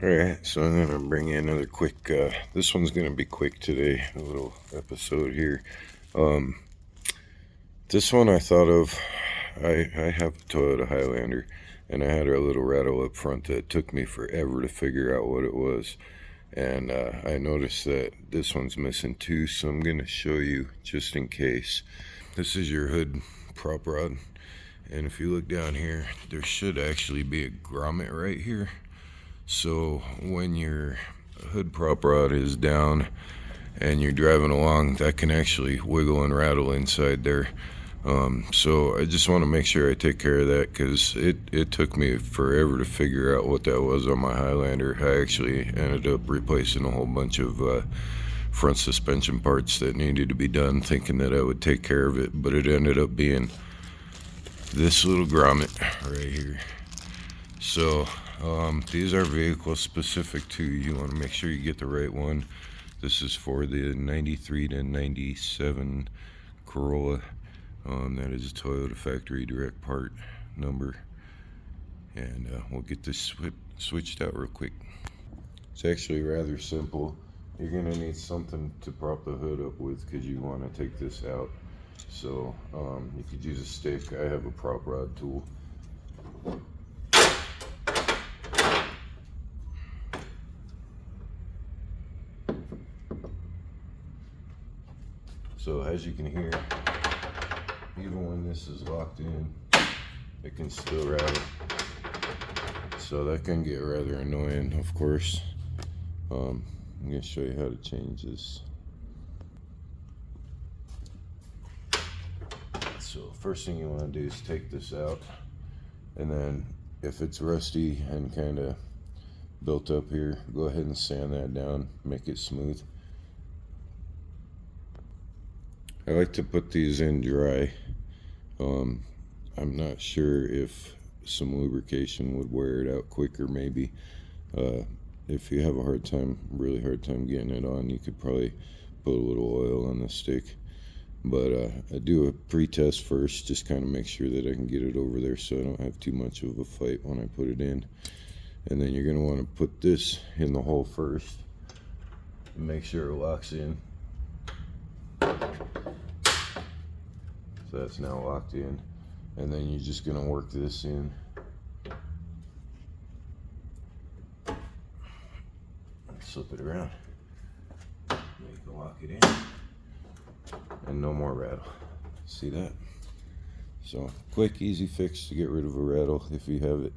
Alright, so I'm going to bring you another quick, this one's going to be quick today, a little episode here. This one I thought of, I have a Toyota Highlander, and I had a little rattle up front that took me forever to figure out what it was. And I noticed that this one's missing too, so I'm going to show you just in case. This is your hood prop rod, and if you look down here, there should actually be a grommet right here. So when your hood prop rod is down and you're driving along, that can actually wiggle and rattle inside there. So I just want to make sure I take care of that, because it took me forever to figure out what that was on my Highlander. I actually ended up replacing a whole bunch of front suspension parts that needed to be done, thinking that I would take care of it, but it ended up being this little grommet right here. So these are vehicle specific too. You want to make sure you get the right one. This is for the 93 to 97 Corolla. That is a Toyota factory direct part number. And we'll get this switched out real quick. It's actually rather simple. You're going to need something to prop the hood up with, because you want to take this out. So you could use a stick. I have a prop rod tool. So as you can hear, even when this is locked in, it can still rattle. So that can get rather annoying, of course. I'm going to show you how to change this. So first thing you want to do is take this out, and then if it's rusty and kind of built up here, go ahead and sand that down, make it smooth. I like to put these in dry. I'm not sure if some lubrication would wear it out quicker, maybe. If you have a really hard time getting it on, you could probably put a little oil on the stick. But I do a pre-test first, just kind of make sure that I can get it over there so I don't have too much of a fight when I put it in. And then you're going to want to put this in the hole first and make sure it locks in. So that's now locked in, and then you're just going to work this in. Slip it around, make it lock it in, and no more rattle. See that? So quick, easy fix to get rid of a rattle if you have it.